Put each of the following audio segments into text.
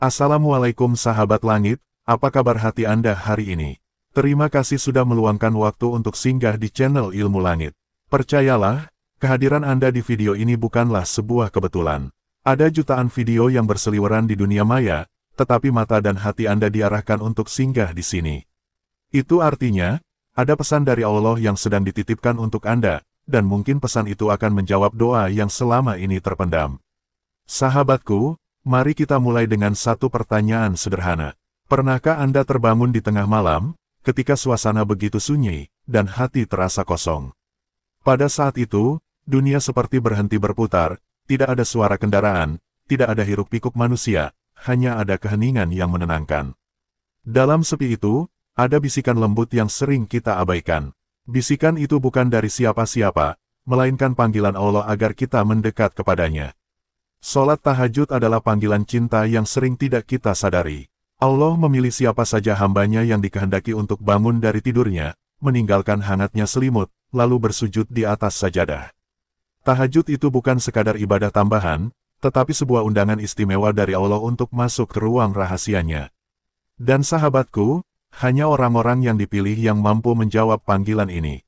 Assalamualaikum sahabat langit, apa kabar hati Anda hari ini? Terima kasih sudah meluangkan waktu untuk singgah di channel Ilmu Langit. Percayalah, kehadiran Anda di video ini bukanlah sebuah kebetulan. Ada jutaan video yang berseliweran di dunia maya, tetapi mata dan hati Anda diarahkan untuk singgah di sini. Itu artinya, ada pesan dari Allah yang sedang dititipkan untuk Anda, dan mungkin pesan itu akan menjawab doa yang selama ini terpendam. Sahabatku, mari kita mulai dengan satu pertanyaan sederhana. Pernahkah Anda terbangun di tengah malam, ketika suasana begitu sunyi, dan hati terasa kosong? Pada saat itu, dunia seperti berhenti berputar, tidak ada suara kendaraan, tidak ada hiruk-pikuk manusia, hanya ada keheningan yang menenangkan. Dalam sepi itu, ada bisikan lembut yang sering kita abaikan. Bisikan itu bukan dari siapa-siapa, melainkan panggilan Allah agar kita mendekat kepadanya. Salat tahajud adalah panggilan cinta yang sering tidak kita sadari. Allah memilih siapa saja hambanya yang dikehendaki untuk bangun dari tidurnya, meninggalkan hangatnya selimut, lalu bersujud di atas sajadah. Tahajud itu bukan sekadar ibadah tambahan, tetapi sebuah undangan istimewa dari Allah untuk masuk ke ruang rahasianya. Dan sahabatku, hanya orang-orang yang dipilih yang mampu menjawab panggilan ini.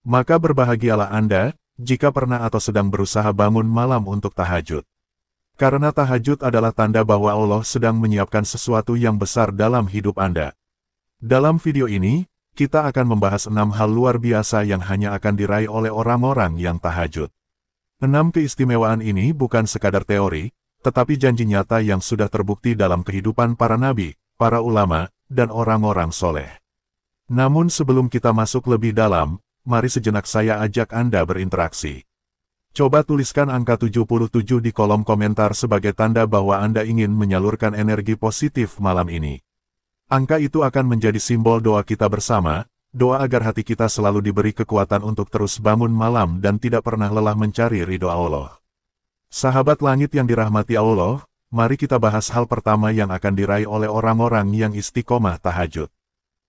Maka berbahagialah Anda, jika pernah atau sedang berusaha bangun malam untuk tahajud. Karena tahajud adalah tanda bahwa Allah sedang menyiapkan sesuatu yang besar dalam hidup Anda. Dalam video ini, kita akan membahas 6 hal luar biasa yang hanya akan diraih oleh orang-orang yang tahajud. 6 keistimewaan ini bukan sekadar teori, tetapi janji nyata yang sudah terbukti dalam kehidupan para nabi, para ulama, dan orang-orang soleh. Namun sebelum kita masuk lebih dalam, mari sejenak saya ajak Anda berinteraksi. Coba tuliskan angka 77 di kolom komentar sebagai tanda bahwa Anda ingin menyalurkan energi positif malam ini. Angka itu akan menjadi simbol doa kita bersama, doa agar hati kita selalu diberi kekuatan untuk terus bangun malam dan tidak pernah lelah mencari ridho Allah. Sahabat langit yang dirahmati Allah, mari kita bahas hal pertama yang akan diraih oleh orang-orang yang istiqomah tahajud.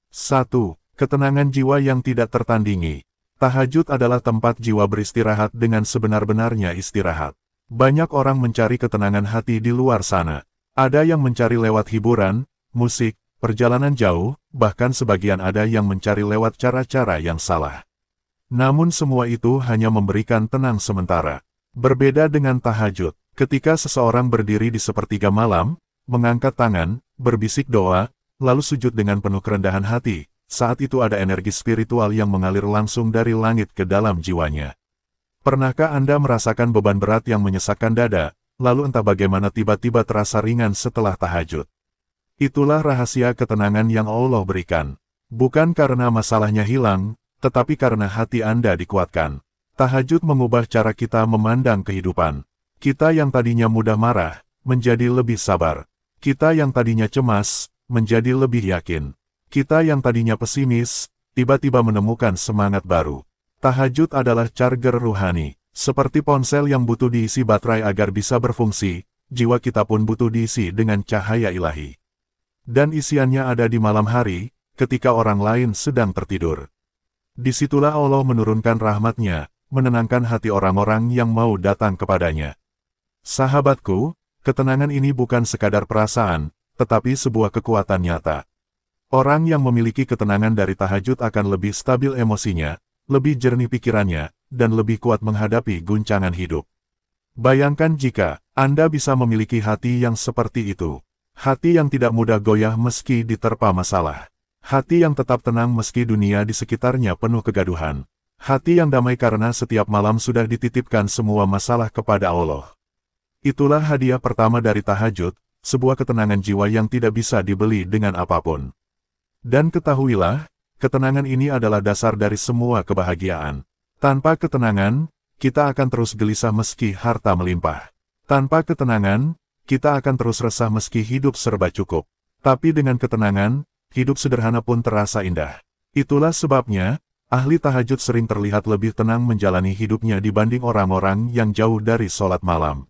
1. Ketenangan jiwa yang tidak tertandingi. Tahajud adalah tempat jiwa beristirahat dengan sebenar-benarnya istirahat. Banyak orang mencari ketenangan hati di luar sana. Ada yang mencari lewat hiburan, musik, perjalanan jauh, bahkan sebagian ada yang mencari lewat cara-cara yang salah. Namun semua itu hanya memberikan tenang sementara. Berbeda dengan tahajud, ketika seseorang berdiri di sepertiga malam, mengangkat tangan, berbisik doa, lalu sujud dengan penuh kerendahan hati, saat itu ada energi spiritual yang mengalir langsung dari langit ke dalam jiwanya. Pernahkah Anda merasakan beban berat yang menyesakkan dada, lalu entah bagaimana tiba-tiba terasa ringan setelah tahajud? Itulah rahasia ketenangan yang Allah berikan. Bukan karena masalahnya hilang, tetapi karena hati Anda dikuatkan. Tahajud mengubah cara kita memandang kehidupan. Kita yang tadinya mudah marah, menjadi lebih sabar. Kita yang tadinya cemas, menjadi lebih yakin. Kita yang tadinya pesimis, tiba-tiba menemukan semangat baru. Tahajud adalah charger ruhani. Seperti ponsel yang butuh diisi baterai agar bisa berfungsi, jiwa kita pun butuh diisi dengan cahaya ilahi. Dan isiannya ada di malam hari, ketika orang lain sedang tertidur. Disitulah Allah menurunkan rahmat-Nya, menenangkan hati orang-orang yang mau datang kepadanya. Sahabatku, ketenangan ini bukan sekadar perasaan, tetapi sebuah kekuatan nyata. Orang yang memiliki ketenangan dari tahajud akan lebih stabil emosinya, lebih jernih pikirannya, dan lebih kuat menghadapi guncangan hidup. Bayangkan jika Anda bisa memiliki hati yang seperti itu. Hati yang tidak mudah goyah meski diterpa masalah. Hati yang tetap tenang meski dunia di sekitarnya penuh kegaduhan. Hati yang damai karena setiap malam sudah dititipkan semua masalah kepada Allah. Itulah hadiah pertama dari tahajud, sebuah ketenangan jiwa yang tidak bisa dibeli dengan apapun. Dan ketahuilah, ketenangan ini adalah dasar dari semua kebahagiaan. Tanpa ketenangan, kita akan terus gelisah meski harta melimpah. Tanpa ketenangan, kita akan terus resah meski hidup serba cukup. Tapi dengan ketenangan, hidup sederhana pun terasa indah. Itulah sebabnya, ahli tahajud sering terlihat lebih tenang menjalani hidupnya dibanding orang-orang yang jauh dari sholat malam.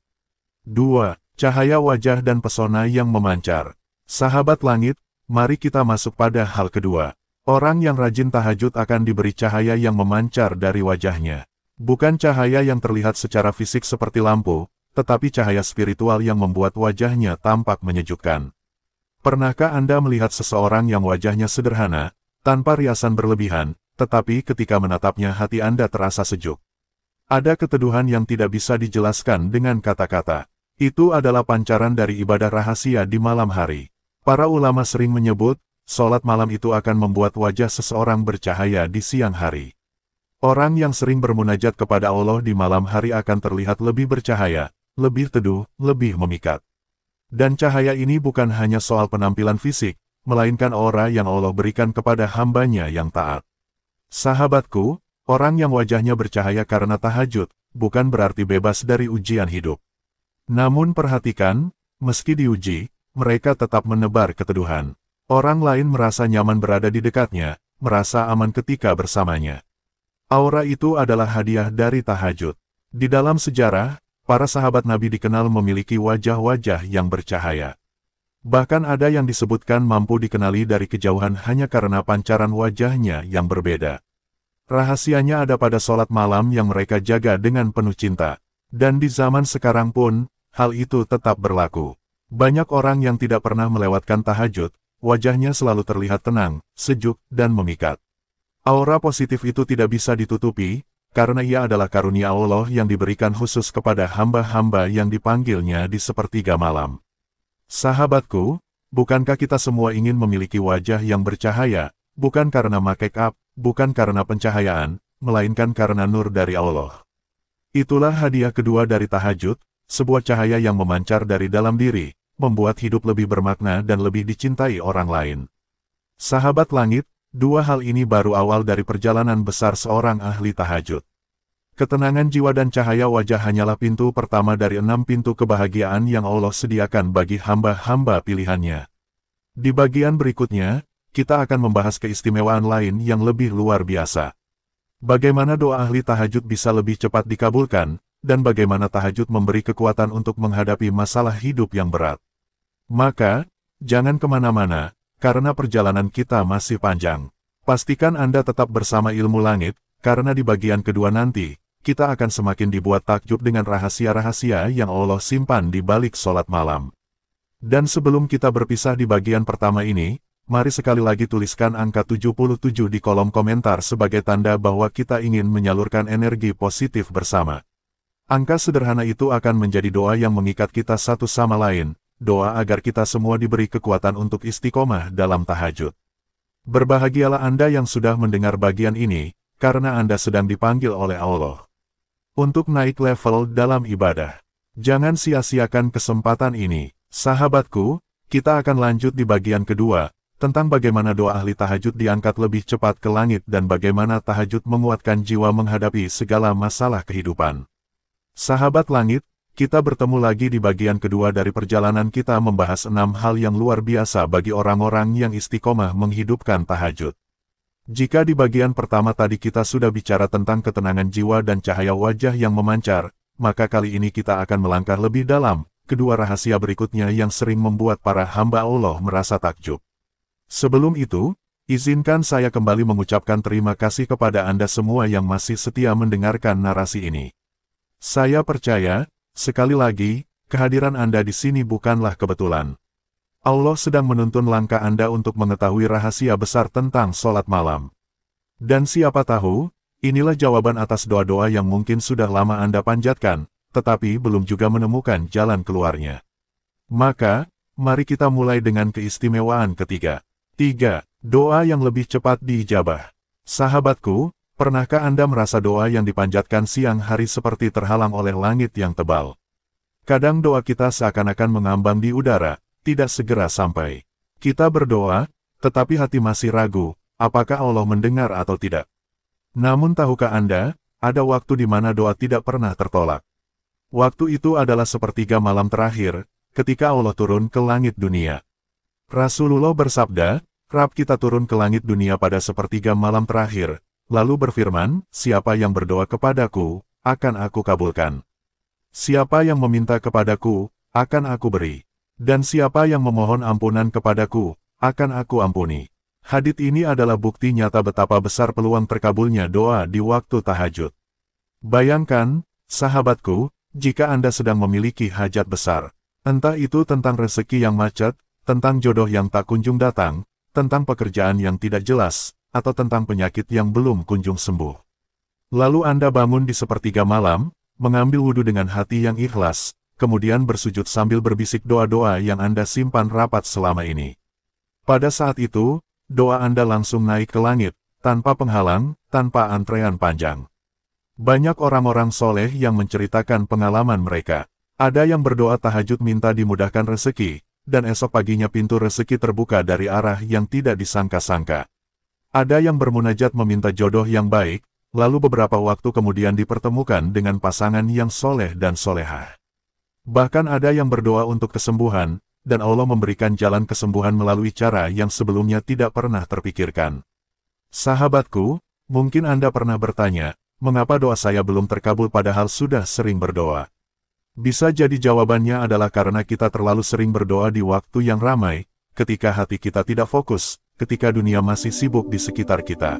2. Cahaya wajah dan pesona yang memancar. Sahabat langit, mari kita masuk pada hal kedua. Orang yang rajin tahajud akan diberi cahaya yang memancar dari wajahnya. Bukan cahaya yang terlihat secara fisik seperti lampu, tetapi cahaya spiritual yang membuat wajahnya tampak menyejukkan. Pernahkah Anda melihat seseorang yang wajahnya sederhana, tanpa riasan berlebihan, tetapi ketika menatapnya hati Anda terasa sejuk? Ada keteduhan yang tidak bisa dijelaskan dengan kata-kata. Itu adalah pancaran dari ibadah rahasia di malam hari. Para ulama sering menyebut, sholat malam itu akan membuat wajah seseorang bercahaya di siang hari. Orang yang sering bermunajat kepada Allah di malam hari akan terlihat lebih bercahaya, lebih teduh, lebih memikat. Dan cahaya ini bukan hanya soal penampilan fisik, melainkan aura yang Allah berikan kepada hambanya yang taat. Sahabatku, orang yang wajahnya bercahaya karena tahajud, bukan berarti bebas dari ujian hidup. Namun perhatikan, meski diuji, mereka tetap menebar keteduhan. Orang lain merasa nyaman berada di dekatnya, merasa aman ketika bersamanya. Aura itu adalah hadiah dari tahajud. Di dalam sejarah, para sahabat Nabi dikenal memiliki wajah-wajah yang bercahaya. Bahkan ada yang disebutkan mampu dikenali dari kejauhan hanya karena pancaran wajahnya yang berbeda. Rahasianya ada pada sholat malam yang mereka jaga dengan penuh cinta. Dan di zaman sekarang pun, hal itu tetap berlaku. Banyak orang yang tidak pernah melewatkan tahajud, wajahnya selalu terlihat tenang, sejuk, dan memikat. Aura positif itu tidak bisa ditutupi, karena ia adalah karunia Allah yang diberikan khusus kepada hamba-hamba yang dipanggilnya di sepertiga malam. Sahabatku, bukankah kita semua ingin memiliki wajah yang bercahaya, bukan karena make up, bukan karena pencahayaan, melainkan karena nur dari Allah. Itulah hadiah kedua dari tahajud, sebuah cahaya yang memancar dari dalam diri, membuat hidup lebih bermakna dan lebih dicintai orang lain. Sahabat langit, dua hal ini baru awal dari perjalanan besar seorang ahli tahajud. Ketenangan jiwa dan cahaya wajah hanyalah pintu pertama dari 6 pintu kebahagiaan yang Allah sediakan bagi hamba-hamba pilihannya. Di bagian berikutnya, kita akan membahas keistimewaan lain yang lebih luar biasa. Bagaimana doa ahli tahajud bisa lebih cepat dikabulkan, dan bagaimana tahajud memberi kekuatan untuk menghadapi masalah hidup yang berat. Maka, jangan kemana-mana, karena perjalanan kita masih panjang. Pastikan Anda tetap bersama Ilmu Langit, karena di bagian kedua nanti, kita akan semakin dibuat takjub dengan rahasia-rahasia yang Allah simpan di balik sholat malam. Dan sebelum kita berpisah di bagian pertama ini, mari sekali lagi tuliskan angka 77 di kolom komentar sebagai tanda bahwa kita ingin menyalurkan energi positif bersama. Angka sederhana itu akan menjadi doa yang mengikat kita satu sama lain, doa agar kita semua diberi kekuatan untuk istiqomah dalam tahajud. Berbahagialah Anda yang sudah mendengar bagian ini, karena Anda sedang dipanggil oleh Allah untuk naik level dalam ibadah. Jangan sia-siakan kesempatan ini. Sahabatku, kita akan lanjut di bagian kedua, tentang bagaimana doa ahli tahajud diangkat lebih cepat ke langit dan bagaimana tahajud menguatkan jiwa menghadapi segala masalah kehidupan. Sahabat langit, kita bertemu lagi di bagian kedua dari perjalanan kita membahas 6 hal yang luar biasa bagi orang-orang yang istiqomah menghidupkan tahajud. Jika di bagian pertama tadi kita sudah bicara tentang ketenangan jiwa dan cahaya wajah yang memancar, maka kali ini kita akan melangkah lebih dalam, kedua rahasia berikutnya yang sering membuat para hamba Allah merasa takjub. Sebelum itu, izinkan saya kembali mengucapkan terima kasih kepada Anda semua yang masih setia mendengarkan narasi ini. Saya percaya, sekali lagi, kehadiran Anda di sini bukanlah kebetulan. Allah sedang menuntun langkah Anda untuk mengetahui rahasia besar tentang sholat malam. Dan siapa tahu, inilah jawaban atas doa-doa yang mungkin sudah lama Anda panjatkan, tetapi belum juga menemukan jalan keluarnya. Maka, mari kita mulai dengan keistimewaan ketiga. 3. Doa yang lebih cepat diijabah. Sahabatku, pernahkah Anda merasa doa yang dipanjatkan siang hari seperti terhalang oleh langit yang tebal? Kadang doa kita seakan-akan mengambang di udara, tidak segera sampai. Kita berdoa, tetapi hati masih ragu, apakah Allah mendengar atau tidak. Namun tahukah Anda, ada waktu di mana doa tidak pernah tertolak. Waktu itu adalah sepertiga malam terakhir, ketika Allah turun ke langit dunia. Rasulullah bersabda, "Rabb kita turun ke langit dunia pada sepertiga malam terakhir, lalu berfirman, siapa yang berdoa kepadaku, akan aku kabulkan. Siapa yang meminta kepadaku, akan aku beri. Dan siapa yang memohon ampunan kepadaku, akan aku ampuni." Hadits ini adalah bukti nyata betapa besar peluang terkabulnya doa di waktu tahajud. Bayangkan, sahabatku, jika Anda sedang memiliki hajat besar. Entah itu tentang rezeki yang macet, tentang jodoh yang tak kunjung datang, tentang pekerjaan yang tidak jelas, atau tentang penyakit yang belum kunjung sembuh. Lalu Anda bangun di sepertiga malam, mengambil wudhu dengan hati yang ikhlas, kemudian bersujud sambil berbisik doa-doa yang Anda simpan rapat selama ini. Pada saat itu, doa Anda langsung naik ke langit, tanpa penghalang, tanpa antrean panjang. Banyak orang-orang soleh yang menceritakan pengalaman mereka. Ada yang berdoa tahajud minta dimudahkan rezeki, dan esok paginya pintu rezeki terbuka dari arah yang tidak disangka-sangka. Ada yang bermunajat meminta jodoh yang baik, lalu beberapa waktu kemudian dipertemukan dengan pasangan yang soleh dan solehah. Bahkan ada yang berdoa untuk kesembuhan, dan Allah memberikan jalan kesembuhan melalui cara yang sebelumnya tidak pernah terpikirkan. Sahabatku, mungkin Anda pernah bertanya, mengapa doa saya belum terkabul padahal sudah sering berdoa? Bisa jadi jawabannya adalah karena kita terlalu sering berdoa di waktu yang ramai, ketika hati kita tidak fokus, ketika dunia masih sibuk di sekitar kita.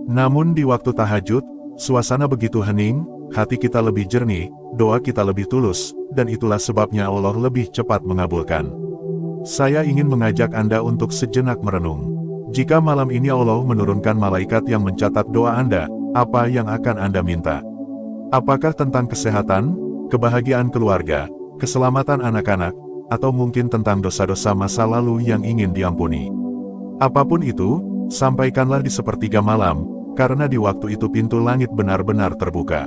Namun di waktu tahajud, suasana begitu hening, hati kita lebih jernih, doa kita lebih tulus, dan itulah sebabnya Allah lebih cepat mengabulkan. Saya ingin mengajak Anda untuk sejenak merenung. Jika malam ini Allah menurunkan malaikat yang mencatat doa Anda, apa yang akan Anda minta? Apakah tentang kesehatan, kebahagiaan keluarga, keselamatan anak-anak, atau mungkin tentang dosa-dosa masa lalu yang ingin diampuni? Apapun itu, sampaikanlah di sepertiga malam, karena di waktu itu pintu langit benar-benar terbuka.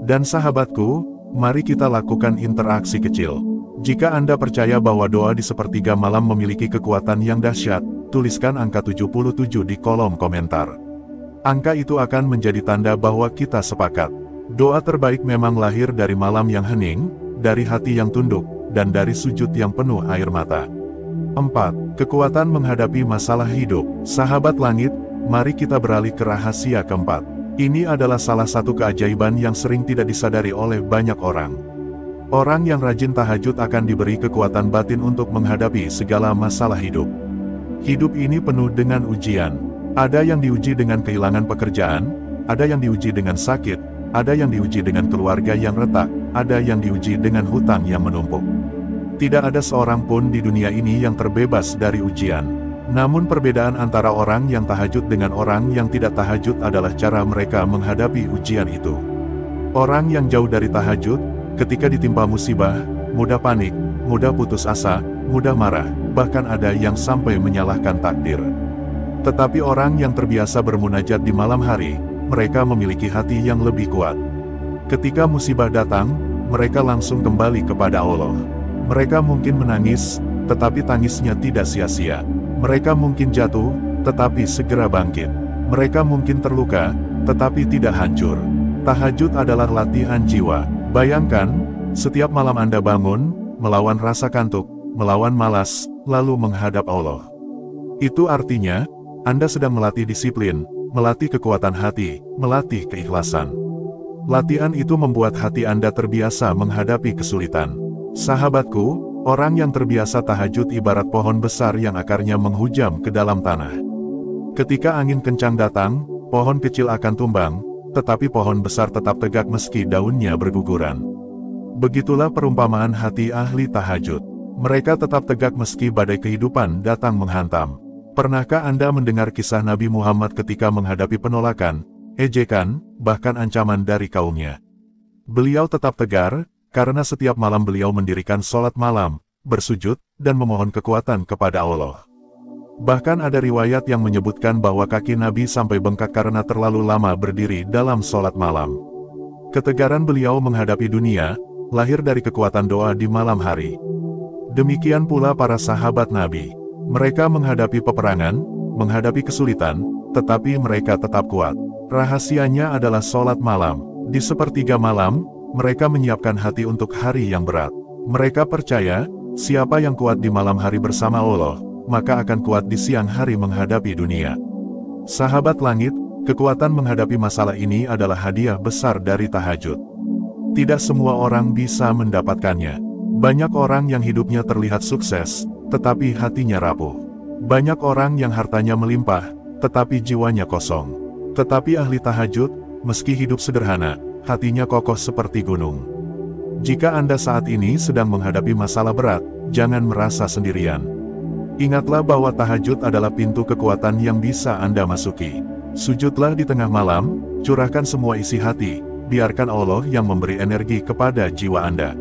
Dan sahabatku, mari kita lakukan interaksi kecil. Jika Anda percaya bahwa doa di sepertiga malam memiliki kekuatan yang dahsyat, tuliskan angka 77 di kolom komentar. Angka itu akan menjadi tanda bahwa kita sepakat. Doa terbaik memang lahir dari malam yang hening, dari hati yang tunduk, dan dari sujud yang penuh air mata. 4. Kekuatan menghadapi masalah hidup. Sahabat langit, mari kita beralih ke rahasia keempat. Ini adalah salah satu keajaiban yang sering tidak disadari oleh banyak orang. Orang yang rajin tahajud akan diberi kekuatan batin untuk menghadapi segala masalah hidup. Hidup ini penuh dengan ujian. Ada yang diuji dengan kehilangan pekerjaan, ada yang diuji dengan sakit, ada yang diuji dengan keluarga yang retak, ada yang diuji dengan hutang yang menumpuk. Tidak ada seorang pun di dunia ini yang terbebas dari ujian. Namun perbedaan antara orang yang tahajud dengan orang yang tidak tahajud adalah cara mereka menghadapi ujian itu. Orang yang jauh dari tahajud, ketika ditimpa musibah, mudah panik, mudah putus asa, mudah marah, bahkan ada yang sampai menyalahkan takdir. Tetapi orang yang terbiasa bermunajat di malam hari, mereka memiliki hati yang lebih kuat. Ketika musibah datang, mereka langsung kembali kepada Allah. Mereka mungkin menangis, tetapi tangisnya tidak sia-sia. Mereka mungkin jatuh, tetapi segera bangkit. Mereka mungkin terluka, tetapi tidak hancur. Tahajud adalah latihan jiwa. Bayangkan, setiap malam Anda bangun, melawan rasa kantuk, melawan malas, lalu menghadap Allah. Itu artinya, Anda sedang melatih disiplin, melatih kekuatan hati, melatih keikhlasan. Latihan itu membuat hati Anda terbiasa menghadapi kesulitan. Sahabatku, orang yang terbiasa tahajud ibarat pohon besar yang akarnya menghujam ke dalam tanah. Ketika angin kencang datang, pohon kecil akan tumbang, tetapi pohon besar tetap tegak meski daunnya berguguran. Begitulah perumpamaan hati ahli tahajud. Mereka tetap tegak meski badai kehidupan datang menghantam. Pernahkah Anda mendengar kisah Nabi Muhammad ketika menghadapi penolakan, ejekan, bahkan ancaman dari kaumnya? Beliau tetap tegar, karena setiap malam beliau mendirikan sholat malam, bersujud, dan memohon kekuatan kepada Allah. Bahkan ada riwayat yang menyebutkan bahwa kaki Nabi sampai bengkak karena terlalu lama berdiri dalam sholat malam. Ketegaran beliau menghadapi dunia, lahir dari kekuatan doa di malam hari. Demikian pula para sahabat Nabi. Mereka menghadapi peperangan, menghadapi kesulitan, tetapi mereka tetap kuat. Rahasianya adalah sholat malam. Di sepertiga malam, mereka menyiapkan hati untuk hari yang berat. Mereka percaya, siapa yang kuat di malam hari bersama Allah, maka akan kuat di siang hari menghadapi dunia. Sahabat langit, kekuatan menghadapi masalah ini adalah hadiah besar dari tahajud. Tidak semua orang bisa mendapatkannya. Banyak orang yang hidupnya terlihat sukses, tetapi hatinya rapuh. Banyak orang yang hartanya melimpah, tetapi jiwanya kosong. Tetapi ahli tahajud, meski hidup sederhana, hatinya kokoh seperti gunung. Jika Anda saat ini sedang menghadapi masalah berat, jangan merasa sendirian. Ingatlah bahwa tahajud adalah pintu kekuatan yang bisa Anda masuki. Sujudlah di tengah malam, curahkan semua isi hati, biarkan Allah yang memberi energi kepada jiwa Anda.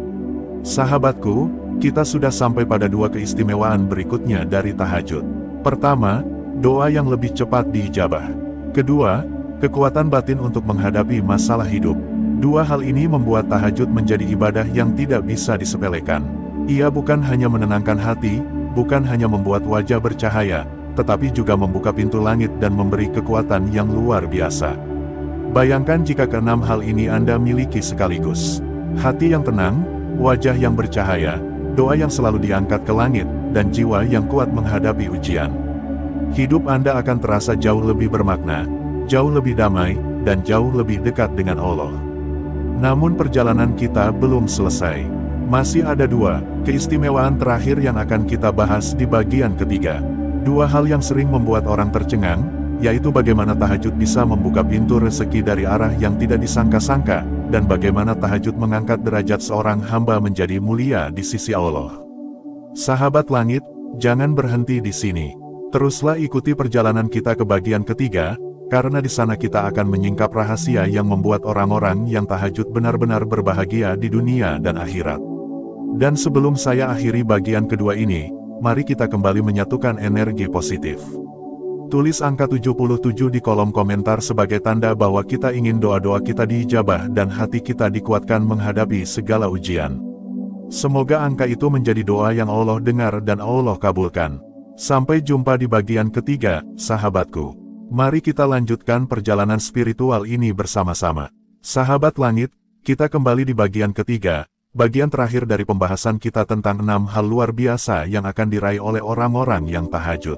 Sahabatku, kita sudah sampai pada dua keistimewaan berikutnya dari tahajud. Pertama, doa yang lebih cepat diijabah. Kedua, kekuatan batin untuk menghadapi masalah hidup. Dua hal ini membuat tahajud menjadi ibadah yang tidak bisa disepelekan. Ia bukan hanya menenangkan hati, bukan hanya membuat wajah bercahaya, tetapi juga membuka pintu langit dan memberi kekuatan yang luar biasa. Bayangkan jika keenam hal ini Anda miliki sekaligus. Hati yang tenang, wajah yang bercahaya, doa yang selalu diangkat ke langit, dan jiwa yang kuat menghadapi ujian. Hidup Anda akan terasa jauh lebih bermakna, jauh lebih damai, dan jauh lebih dekat dengan Allah. Namun perjalanan kita belum selesai. Masih ada dua keistimewaan terakhir yang akan kita bahas di bagian ketiga. Dua hal yang sering membuat orang tercengang, yaitu bagaimana tahajud bisa membuka pintu rezeki dari arah yang tidak disangka-sangka, dan bagaimana tahajud mengangkat derajat seorang hamba menjadi mulia di sisi Allah. Sahabat langit, jangan berhenti di sini. Teruslah ikuti perjalanan kita ke bagian ketiga, karena di sana kita akan menyingkap rahasia yang membuat orang-orang yang tahajud benar-benar berbahagia di dunia dan akhirat. Dan sebelum saya akhiri bagian kedua ini, mari kita kembali menyatukan energi positif. Tulis angka 77 di kolom komentar sebagai tanda bahwa kita ingin doa-doa kita diijabah dan hati kita dikuatkan menghadapi segala ujian. Semoga angka itu menjadi doa yang Allah dengar dan Allah kabulkan. Sampai jumpa di bagian ketiga, sahabatku. Mari kita lanjutkan perjalanan spiritual ini bersama-sama. Sahabat langit, kita kembali di bagian ketiga, bagian terakhir dari pembahasan kita tentang 6 hal luar biasa yang akan diraih oleh orang-orang yang tahajud.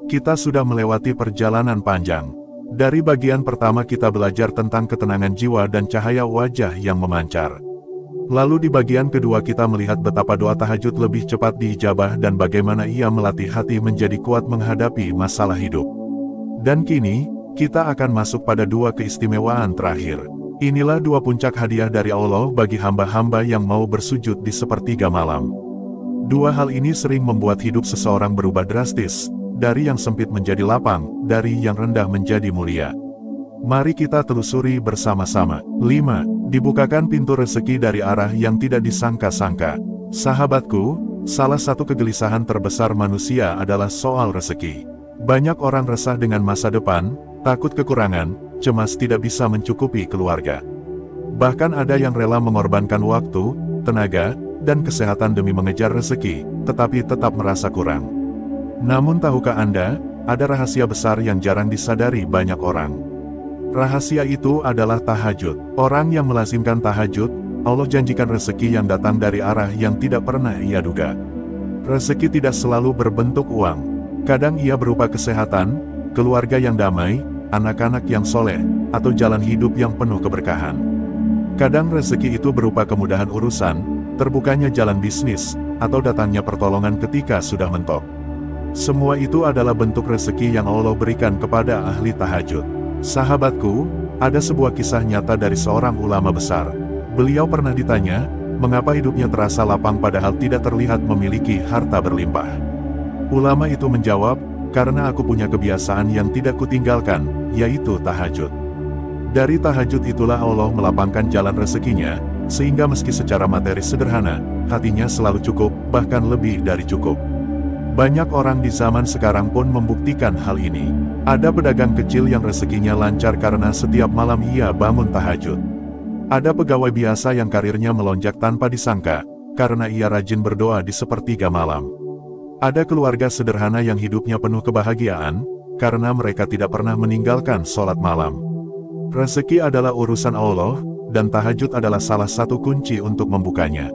Kita sudah melewati perjalanan panjang. Dari bagian pertama kita belajar tentang ketenangan jiwa dan cahaya wajah yang memancar. Lalu di bagian kedua kita melihat betapa doa tahajud lebih cepat diijabah dan bagaimana ia melatih hati menjadi kuat menghadapi masalah hidup. Dan kini, kita akan masuk pada dua keistimewaan terakhir. Inilah dua puncak hadiah dari Allah bagi hamba-hamba yang mau bersujud di sepertiga malam. Dua hal ini sering membuat hidup seseorang berubah drastis, dari yang sempit menjadi lapang, dari yang rendah menjadi mulia. Mari kita telusuri bersama-sama. 5. Dibukakan pintu rezeki dari arah yang tidak disangka-sangka. Sahabatku, salah satu kegelisahan terbesar manusia adalah soal rezeki. Banyak orang resah dengan masa depan, takut kekurangan, cemas tidak bisa mencukupi keluarga. Bahkan ada yang rela mengorbankan waktu, tenaga, dan kesehatan demi mengejar rezeki, tetapi tetap merasa kurang. Namun tahukah Anda, ada rahasia besar yang jarang disadari banyak orang. Rahasia itu adalah tahajud. Orang yang melazimkan tahajud, Allah janjikan rezeki yang datang dari arah yang tidak pernah ia duga. Rezeki tidak selalu berbentuk uang. Kadang ia berupa kesehatan, keluarga yang damai, anak-anak yang soleh, atau jalan hidup yang penuh keberkahan. Kadang rezeki itu berupa kemudahan urusan, terbukanya jalan bisnis, atau datangnya pertolongan ketika sudah mentok. Semua itu adalah bentuk rezeki yang Allah berikan kepada ahli tahajud. Sahabatku, ada sebuah kisah nyata dari seorang ulama besar. Beliau pernah ditanya, mengapa hidupnya terasa lapang padahal tidak terlihat memiliki harta berlimpah. Ulama itu menjawab, karena aku punya kebiasaan yang tidak kutinggalkan, yaitu tahajud. Dari tahajud itulah Allah melapangkan jalan rezekinya, sehingga meski secara materi sederhana, hatinya selalu cukup, bahkan lebih dari cukup. Banyak orang di zaman sekarang pun membuktikan hal ini. Ada pedagang kecil yang rezekinya lancar karena setiap malam ia bangun tahajud. Ada pegawai biasa yang karirnya melonjak tanpa disangka, karena ia rajin berdoa di sepertiga malam. Ada keluarga sederhana yang hidupnya penuh kebahagiaan, karena mereka tidak pernah meninggalkan sholat malam. Rezeki adalah urusan Allah, dan tahajud adalah salah satu kunci untuk membukanya.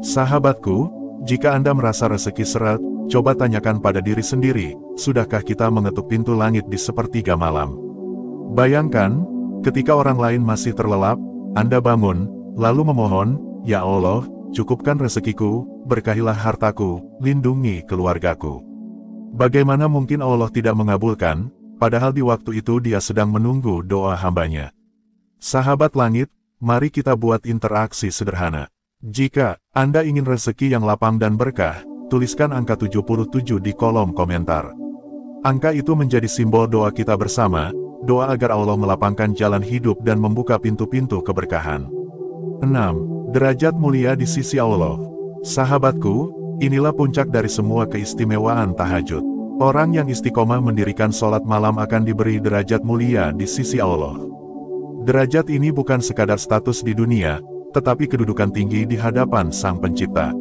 Sahabatku, jika Anda merasa rezeki seret, coba tanyakan pada diri sendiri, sudahkah kita mengetuk pintu langit di sepertiga malam? Bayangkan, ketika orang lain masih terlelap, Anda bangun, lalu memohon, "Ya Allah, cukupkan rezekiku, berkahilah hartaku, lindungi keluargaku." Bagaimana mungkin Allah tidak mengabulkan, padahal di waktu itu Dia sedang menunggu doa hambanya. Sahabat langit, mari kita buat interaksi sederhana. Jika Anda ingin rezeki yang lapang dan berkah, tuliskan angka 77 di kolom komentar. Angka itu menjadi simbol doa kita bersama, doa agar Allah melapangkan jalan hidup dan membuka pintu-pintu keberkahan. 6. Derajat mulia di sisi Allah. Sahabatku, inilah puncak dari semua keistimewaan tahajud. Orang yang istiqomah mendirikan sholat malam akan diberi derajat mulia di sisi Allah. Derajat ini bukan sekadar status di dunia, tetapi kedudukan tinggi di hadapan Sang Pencipta.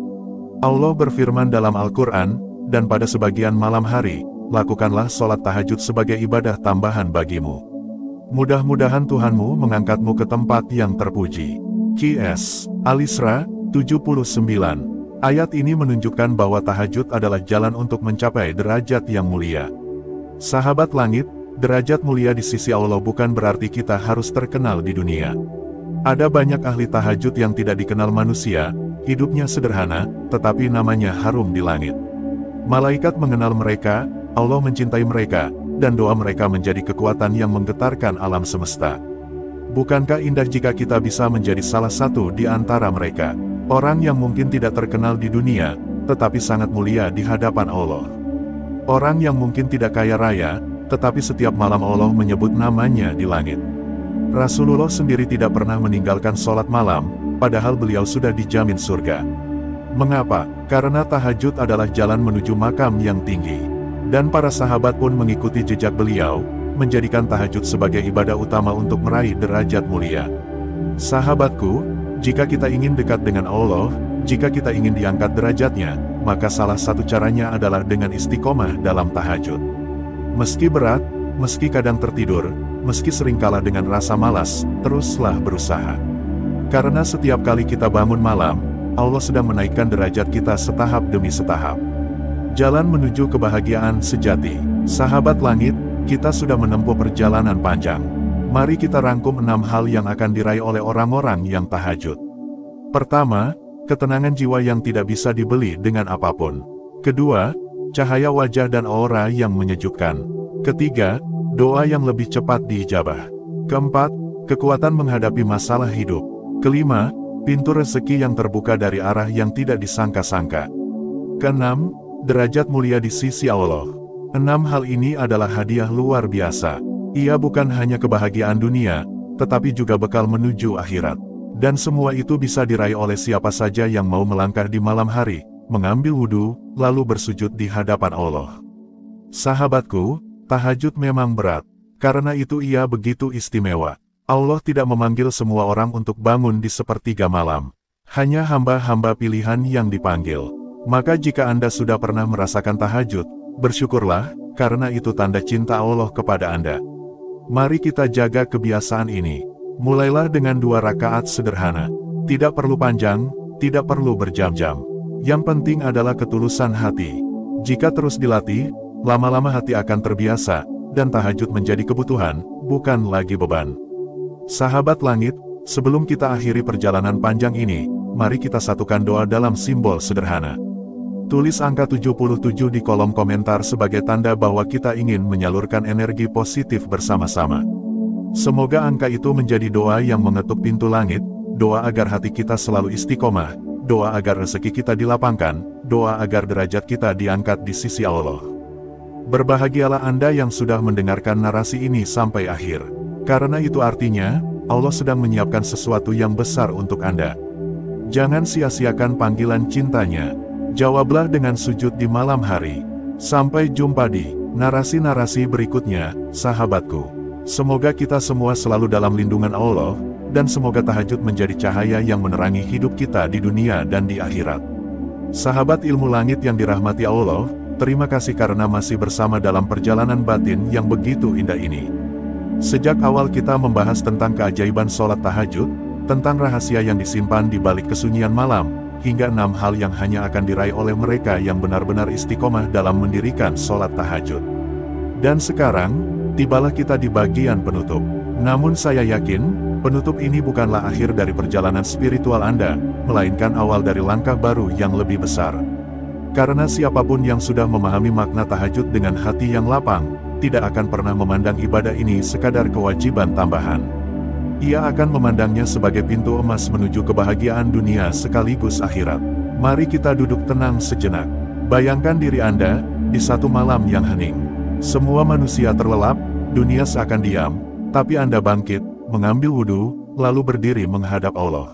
Allah berfirman dalam Al-Quran, dan pada sebagian malam hari, lakukanlah sholat tahajud sebagai ibadah tambahan bagimu. Mudah-mudahan Tuhanmu mengangkatmu ke tempat yang terpuji. Qs. Al-Isra 79. Ayat ini menunjukkan bahwa tahajud adalah jalan untuk mencapai derajat yang mulia. Sahabat langit, derajat mulia di sisi Allah bukan berarti kita harus terkenal di dunia. Ada banyak ahli tahajud yang tidak dikenal manusia, hidupnya sederhana, tetapi namanya harum di langit. Malaikat mengenal mereka, Allah mencintai mereka, dan doa mereka menjadi kekuatan yang menggetarkan alam semesta. Bukankah indah jika kita bisa menjadi salah satu di antara mereka? Orang yang mungkin tidak terkenal di dunia, tetapi sangat mulia di hadapan Allah. Orang yang mungkin tidak kaya raya, tetapi setiap malam Allah menyebut namanya di langit. Rasulullah sendiri tidak pernah meninggalkan sholat malam, padahal beliau sudah dijamin surga. Mengapa? Karena tahajud adalah jalan menuju makam yang tinggi. Dan para sahabat pun mengikuti jejak beliau, menjadikan tahajud sebagai ibadah utama untuk meraih derajat mulia. Sahabatku, jika kita ingin dekat dengan Allah, jika kita ingin diangkat derajatnya, maka salah satu caranya adalah dengan istiqomah dalam tahajud. Meski berat, meski kadang tertidur, meski sering kalah dengan rasa malas, teruslah berusaha. Karena setiap kali kita bangun malam, Allah sedang menaikkan derajat kita setahap demi setahap. Jalan menuju kebahagiaan sejati. Sahabat langit, kita sudah menempuh perjalanan panjang. Mari kita rangkum 6 hal yang akan diraih oleh orang-orang yang tahajud. Pertama, ketenangan jiwa yang tidak bisa dibeli dengan apapun. Kedua, cahaya wajah dan aura yang menyejukkan. Ketiga, doa yang lebih cepat diijabah. Keempat, kekuatan menghadapi masalah hidup. Kelima, pintu rezeki yang terbuka dari arah yang tidak disangka-sangka. Keenam, derajat mulia di sisi Allah. 6 hal ini adalah hadiah luar biasa. Ia bukan hanya kebahagiaan dunia, tetapi juga bekal menuju akhirat. Dan semua itu bisa diraih oleh siapa saja yang mau melangkah di malam hari, mengambil wudhu, lalu bersujud di hadapan Allah. Sahabatku, tahajud memang berat, karena itu ia begitu istimewa. Allah tidak memanggil semua orang untuk bangun di sepertiga malam. Hanya hamba-hamba pilihan yang dipanggil. Maka jika Anda sudah pernah merasakan tahajud, bersyukurlah, karena itu tanda cinta Allah kepada Anda. Mari kita jaga kebiasaan ini. Mulailah dengan 2 rakaat sederhana. Tidak perlu panjang, tidak perlu berjam-jam. Yang penting adalah ketulusan hati. Jika terus dilatih, lama-lama hati akan terbiasa, dan tahajud menjadi kebutuhan, bukan lagi beban. Sahabat langit, sebelum kita akhiri perjalanan panjang ini, mari kita satukan doa dalam simbol sederhana. Tulis angka 77 di kolom komentar sebagai tanda bahwa kita ingin menyalurkan energi positif bersama-sama. Semoga angka itu menjadi doa yang mengetuk pintu langit, doa agar hati kita selalu istiqomah, doa agar rezeki kita dilapangkan, doa agar derajat kita diangkat di sisi Allah. Berbahagialah Anda yang sudah mendengarkan narasi ini sampai akhir. Karena itu artinya, Allah sedang menyiapkan sesuatu yang besar untuk Anda. Jangan sia-siakan panggilan cintanya. Jawablah dengan sujud di malam hari. Sampai jumpa di narasi-narasi berikutnya, sahabatku. Semoga kita semua selalu dalam lindungan Allah, dan semoga tahajud menjadi cahaya yang menerangi hidup kita di dunia dan di akhirat. Sahabat ilmu langit yang dirahmati Allah, terima kasih karena masih bersama dalam perjalanan batin yang begitu indah ini. Sejak awal kita membahas tentang keajaiban sholat tahajud, tentang rahasia yang disimpan di balik kesunyian malam, hingga 6 hal yang hanya akan diraih oleh mereka yang benar-benar istiqomah dalam mendirikan sholat tahajud. Dan sekarang, tibalah kita di bagian penutup. Namun saya yakin, penutup ini bukanlah akhir dari perjalanan spiritual Anda, melainkan awal dari langkah baru yang lebih besar. Karena siapapun yang sudah memahami makna tahajud dengan hati yang lapang, tidak akan pernah memandang ibadah ini sekadar kewajiban tambahan. Ia akan memandangnya sebagai pintu emas menuju kebahagiaan dunia sekaligus akhirat. Mari kita duduk tenang sejenak. Bayangkan diri Anda di satu malam yang hening. Semua manusia terlelap, dunia seakan diam, tapi Anda bangkit, mengambil wudhu, lalu berdiri menghadap Allah.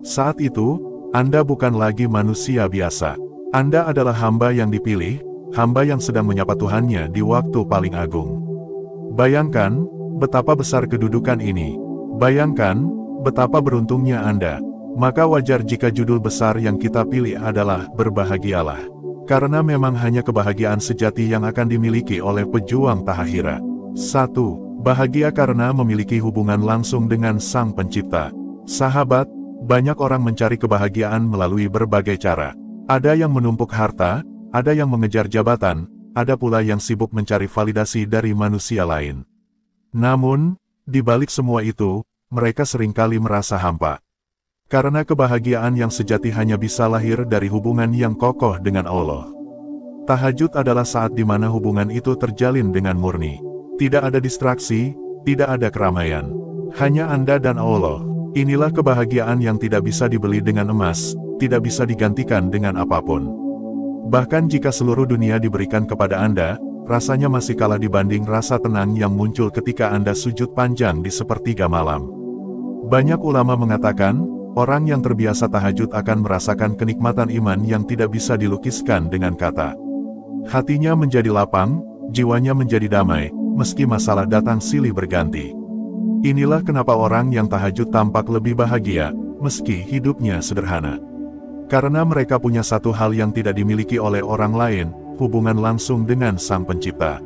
Saat itu, Anda bukan lagi manusia biasa. Anda adalah hamba yang dipilih, hamba yang sedang menyapa Tuhannya di waktu paling agung. Bayangkan betapa besar kedudukan ini. Bayangkan betapa beruntungnya Anda. Maka wajar jika judul besar yang kita pilih adalah Berbahagialah. Karena memang hanya kebahagiaan sejati yang akan dimiliki oleh pejuang tahajud. 1. Bahagia karena memiliki hubungan langsung dengan Sang Pencipta. Sahabat, banyak orang mencari kebahagiaan melalui berbagai cara. Ada yang menumpuk harta, ada yang mengejar jabatan, ada pula yang sibuk mencari validasi dari manusia lain. Namun, di balik semua itu, mereka seringkali merasa hampa. Karena kebahagiaan yang sejati hanya bisa lahir dari hubungan yang kokoh dengan Allah. Tahajud adalah saat di mana hubungan itu terjalin dengan murni. Tidak ada distraksi, tidak ada keramaian. Hanya Anda dan Allah. Inilah kebahagiaan yang tidak bisa dibeli dengan emas, tidak bisa digantikan dengan apapun. Bahkan jika seluruh dunia diberikan kepada Anda, rasanya masih kalah dibanding rasa tenang yang muncul ketika Anda sujud panjang di sepertiga malam. Banyak ulama mengatakan, orang yang terbiasa tahajud akan merasakan kenikmatan iman yang tidak bisa dilukiskan dengan kata. Hatinya menjadi lapang, jiwanya menjadi damai, meski masalah datang silih berganti. Inilah kenapa orang yang tahajud tampak lebih bahagia, meski hidupnya sederhana. Karena mereka punya satu hal yang tidak dimiliki oleh orang lain, hubungan langsung dengan Sang Pencipta.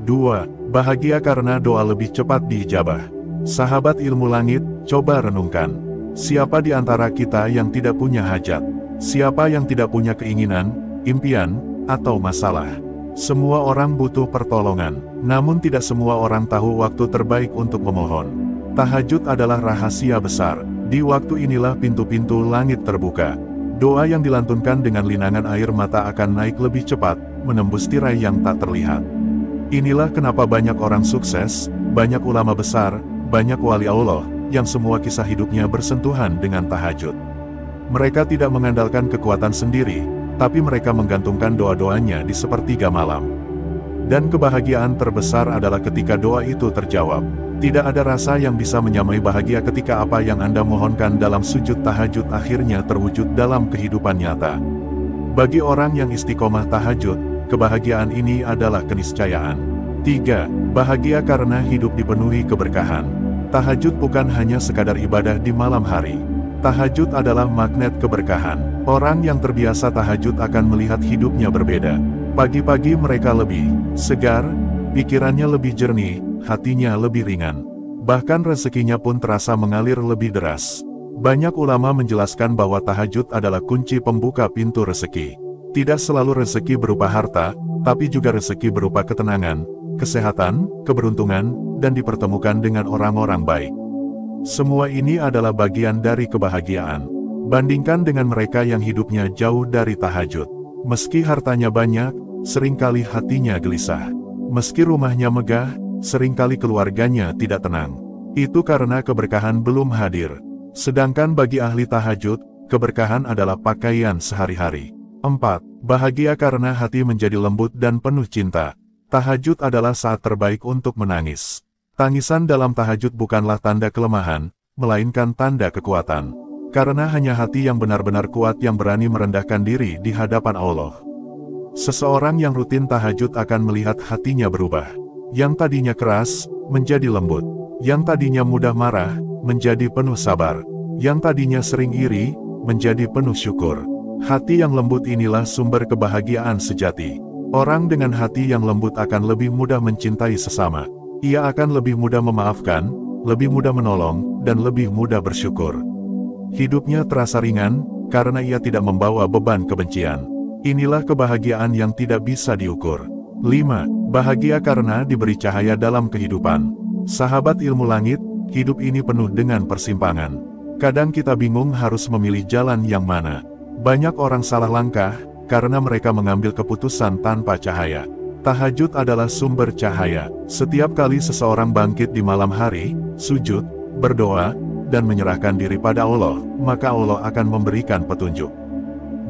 2. Bahagia karena doa lebih cepat diijabah. Sahabat ilmu langit, coba renungkan. Siapa di antara kita yang tidak punya hajat? Siapa yang tidak punya keinginan, impian, atau masalah? Semua orang butuh pertolongan, namun tidak semua orang tahu waktu terbaik untuk memohon. Tahajud adalah rahasia besar. Di waktu inilah pintu-pintu langit terbuka. Doa yang dilantunkan dengan linangan air mata akan naik lebih cepat, menembus tirai yang tak terlihat. Inilah kenapa banyak orang sukses, banyak ulama besar, banyak wali Allah, yang semua kisah hidupnya bersentuhan dengan tahajud. Mereka tidak mengandalkan kekuatan sendiri, tapi mereka menggantungkan doa-doanya di sepertiga malam. Dan kebahagiaan terbesar adalah ketika doa itu terjawab. Tidak ada rasa yang bisa menyamai bahagia ketika apa yang Anda mohonkan dalam sujud tahajud akhirnya terwujud dalam kehidupan nyata. Bagi orang yang istiqomah tahajud, kebahagiaan ini adalah keniscayaan. 3. Bahagia karena hidup dipenuhi keberkahan. Tahajud bukan hanya sekadar ibadah di malam hari. Tahajud adalah magnet keberkahan. Orang yang terbiasa tahajud akan melihat hidupnya berbeda. Pagi-pagi mereka lebih segar, pikirannya lebih jernih, hatinya lebih ringan. Bahkan rezekinya pun terasa mengalir lebih deras. Banyak ulama menjelaskan bahwa tahajud adalah kunci pembuka pintu rezeki. Tidak selalu rezeki berupa harta, tapi juga rezeki berupa ketenangan, kesehatan, keberuntungan, dan dipertemukan dengan orang-orang baik. Semua ini adalah bagian dari kebahagiaan. Bandingkan dengan mereka yang hidupnya jauh dari tahajud. Meski hartanya banyak, seringkali hatinya gelisah. Meski rumahnya megah, seringkali keluarganya tidak tenang. Itu karena keberkahan belum hadir. Sedangkan bagi ahli tahajud, keberkahan adalah pakaian sehari-hari. 4. Bahagia karena hati menjadi lembut dan penuh cinta. Tahajud adalah saat terbaik untuk menangis. Tangisan dalam tahajud bukanlah tanda kelemahan, melainkan tanda kekuatan. Karena hanya hati yang benar-benar kuat yang berani merendahkan diri di hadapan Allah. Seseorang yang rutin tahajud akan melihat hatinya berubah. Yang tadinya keras, menjadi lembut. Yang tadinya mudah marah, menjadi penuh sabar. Yang tadinya sering iri, menjadi penuh syukur. Hati yang lembut inilah sumber kebahagiaan sejati. Orang dengan hati yang lembut akan lebih mudah mencintai sesama. Ia akan lebih mudah memaafkan, lebih mudah menolong, dan lebih mudah bersyukur. Hidupnya terasa ringan, karena ia tidak membawa beban kebencian. Inilah kebahagiaan yang tidak bisa diukur. 5. Bahagia karena diberi cahaya dalam kehidupan. Sahabat ilmu langit, hidup ini penuh dengan persimpangan. Kadang kita bingung harus memilih jalan yang mana. Banyak orang salah langkah, karena mereka mengambil keputusan tanpa cahaya. Tahajud adalah sumber cahaya. Setiap kali seseorang bangkit di malam hari, sujud, berdoa, dan menyerahkan diri pada Allah, maka Allah akan memberikan petunjuk.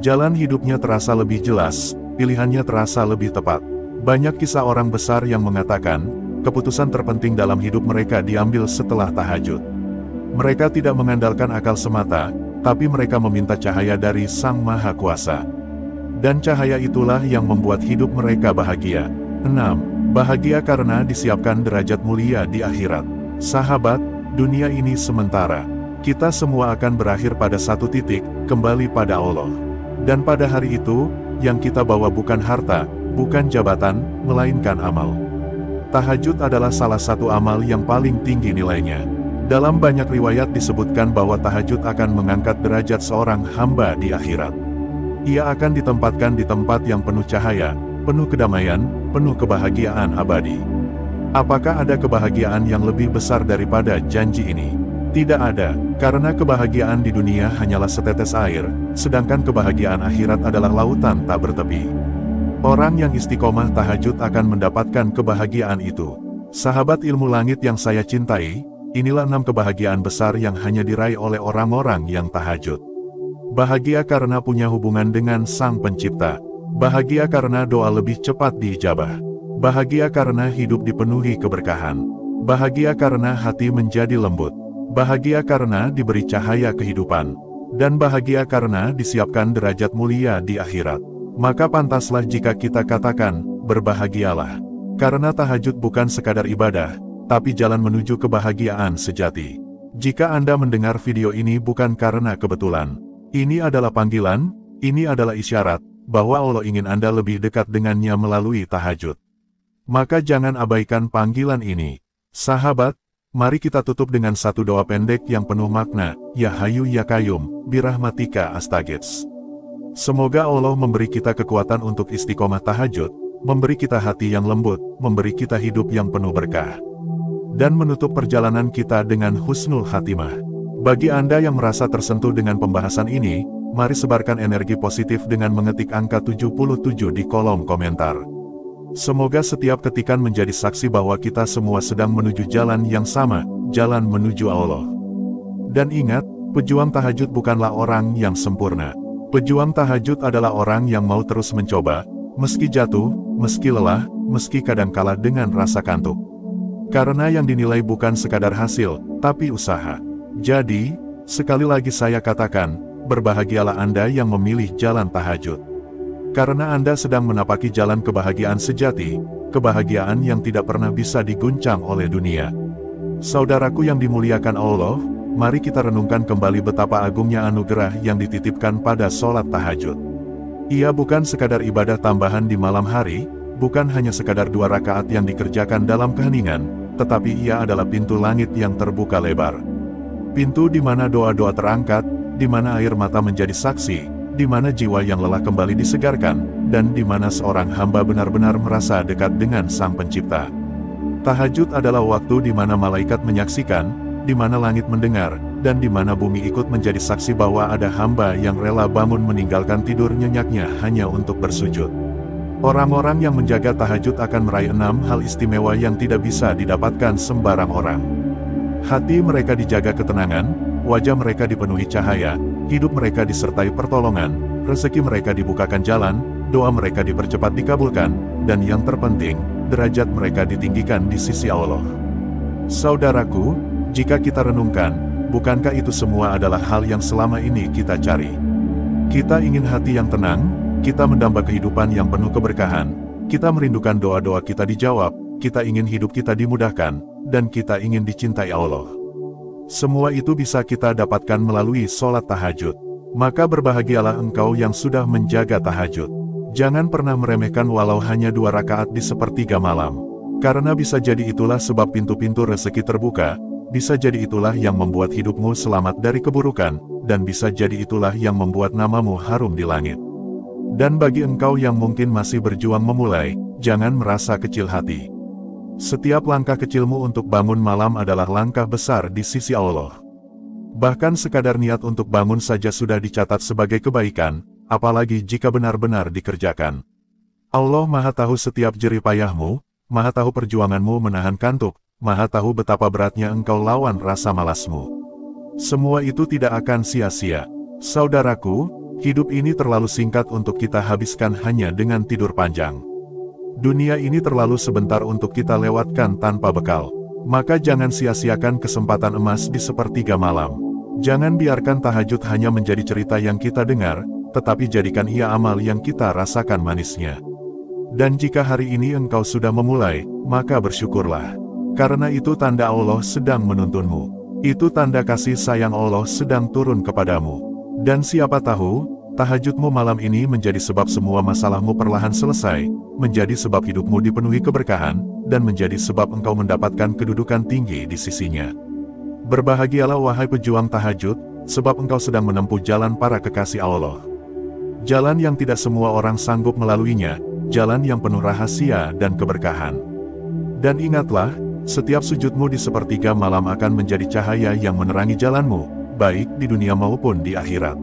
Jalan hidupnya terasa lebih jelas, pilihannya terasa lebih tepat. Banyak kisah orang besar yang mengatakan, keputusan terpenting dalam hidup mereka diambil setelah tahajud. Mereka tidak mengandalkan akal semata, tapi mereka meminta cahaya dari Sang Maha Kuasa. Dan cahaya itulah yang membuat hidup mereka bahagia. 6. Bahagia karena disiapkan derajat mulia di akhirat. Sahabat, dunia ini sementara. Kita semua akan berakhir pada satu titik, kembali pada Allah. Dan pada hari itu, yang kita bawa bukan harta, bukan jabatan, melainkan amal. Tahajud adalah salah satu amal yang paling tinggi nilainya. Dalam banyak riwayat disebutkan bahwa tahajud akan mengangkat derajat seorang hamba di akhirat. Ia akan ditempatkan di tempat yang penuh cahaya, penuh kedamaian, penuh kebahagiaan abadi. Apakah ada kebahagiaan yang lebih besar daripada janji ini? Tidak ada, karena kebahagiaan di dunia hanyalah setetes air, sedangkan kebahagiaan akhirat adalah lautan tak bertepi. Orang yang istiqomah tahajud akan mendapatkan kebahagiaan itu. Sahabat ilmu langit yang saya cintai, inilah 6 kebahagiaan besar yang hanya diraih oleh orang-orang yang tahajud. Bahagia karena punya hubungan dengan Sang Pencipta. Bahagia karena doa lebih cepat diijabah. Bahagia karena hidup dipenuhi keberkahan. Bahagia karena hati menjadi lembut. Bahagia karena diberi cahaya kehidupan. Dan bahagia karena disiapkan derajat mulia di akhirat. Maka pantaslah jika kita katakan, berbahagialah. Karena tahajud bukan sekadar ibadah, tapi jalan menuju kebahagiaan sejati. Jika Anda mendengar video ini bukan karena kebetulan, ini adalah panggilan, ini adalah isyarat, bahwa Allah ingin Anda lebih dekat dengannya melalui tahajud. Maka jangan abaikan panggilan ini. Sahabat, mari kita tutup dengan satu doa pendek yang penuh makna, Ya Hayyu Ya Qayyum, birahmatika astaghits. Semoga Allah memberi kita kekuatan untuk istiqomah tahajud, memberi kita hati yang lembut, memberi kita hidup yang penuh berkah, dan menutup perjalanan kita dengan husnul khatimah. Bagi Anda yang merasa tersentuh dengan pembahasan ini, mari sebarkan energi positif dengan mengetik angka 77 di kolom komentar. Semoga setiap ketikan menjadi saksi bahwa kita semua sedang menuju jalan yang sama, jalan menuju Allah. Dan ingat, pejuang tahajud bukanlah orang yang sempurna. Pejuang tahajud adalah orang yang mau terus mencoba, meski jatuh, meski lelah, meski kadangkala dengan rasa kantuk. Karena yang dinilai bukan sekadar hasil, tapi usaha. Jadi, sekali lagi saya katakan, berbahagialah Anda yang memilih jalan tahajud. Karena Anda sedang menapaki jalan kebahagiaan sejati, kebahagiaan yang tidak pernah bisa diguncang oleh dunia. Saudaraku yang dimuliakan Allah, mari kita renungkan kembali betapa agungnya anugerah yang dititipkan pada sholat tahajud. Ia bukan sekadar ibadah tambahan di malam hari, bukan hanya sekadar 2 rakaat yang dikerjakan dalam keheningan, tetapi ia adalah pintu langit yang terbuka lebar. Pintu di mana doa-doa terangkat, di mana air mata menjadi saksi, di mana jiwa yang lelah kembali disegarkan, dan di mana seorang hamba benar-benar merasa dekat dengan Sang Pencipta. Tahajud adalah waktu di mana malaikat menyaksikan, di mana langit mendengar, dan di mana bumi ikut menjadi saksi bahwa ada hamba yang rela bangun meninggalkan tidur nyenyaknya hanya untuk bersujud. Orang-orang yang menjaga tahajud akan meraih 6 hal istimewa yang tidak bisa didapatkan sembarang orang. Hati mereka dijaga ketenangan, wajah mereka dipenuhi cahaya, hidup mereka disertai pertolongan, rezeki mereka dibukakan jalan, doa mereka dipercepat dikabulkan, dan yang terpenting, derajat mereka ditinggikan di sisi Allah. Saudaraku, jika kita renungkan, bukankah itu semua adalah hal yang selama ini kita cari? Kita ingin hati yang tenang, kita mendamba kehidupan yang penuh keberkahan, kita merindukan doa-doa kita dijawab, kita ingin hidup kita dimudahkan, dan kita ingin dicintai Allah. Semua itu bisa kita dapatkan melalui sholat tahajud. Maka berbahagialah engkau yang sudah menjaga tahajud. Jangan pernah meremehkan walau hanya 2 rakaat di sepertiga malam. Karena bisa jadi itulah sebab pintu-pintu rezeki terbuka, bisa jadi itulah yang membuat hidupmu selamat dari keburukan, dan bisa jadi itulah yang membuat namamu harum di langit. Dan bagi engkau yang mungkin masih berjuang memulai, jangan merasa kecil hati. Setiap langkah kecilmu untuk bangun malam adalah langkah besar di sisi Allah. Bahkan sekadar niat untuk bangun saja sudah dicatat sebagai kebaikan, apalagi jika benar-benar dikerjakan. Allah Maha tahu setiap jerih payahmu, Maha tahu perjuanganmu menahan kantuk, Maha tahu betapa beratnya engkau lawan rasa malasmu. Semua itu tidak akan sia-sia. Saudaraku, hidup ini terlalu singkat untuk kita habiskan hanya dengan tidur panjang. Dunia ini terlalu sebentar untuk kita lewatkan tanpa bekal. Maka jangan sia-siakan kesempatan emas di sepertiga malam. Jangan biarkan tahajud hanya menjadi cerita yang kita dengar, tetapi jadikan ia amal yang kita rasakan manisnya. Dan jika hari ini engkau sudah memulai, maka bersyukurlah. Karena itu tanda Allah sedang menuntunmu. Itu tanda kasih sayang Allah sedang turun kepadamu. Dan siapa tahu, tahajudmu malam ini menjadi sebab semua masalahmu perlahan selesai, menjadi sebab hidupmu dipenuhi keberkahan, dan menjadi sebab engkau mendapatkan kedudukan tinggi di sisinya. Berbahagialah wahai pejuang tahajud, sebab engkau sedang menempuh jalan para kekasih Allah. Jalan yang tidak semua orang sanggup melaluinya, jalan yang penuh rahasia dan keberkahan. Dan ingatlah, setiap sujudmu di sepertiga malam akan menjadi cahaya yang menerangi jalanmu, baik di dunia maupun di akhirat.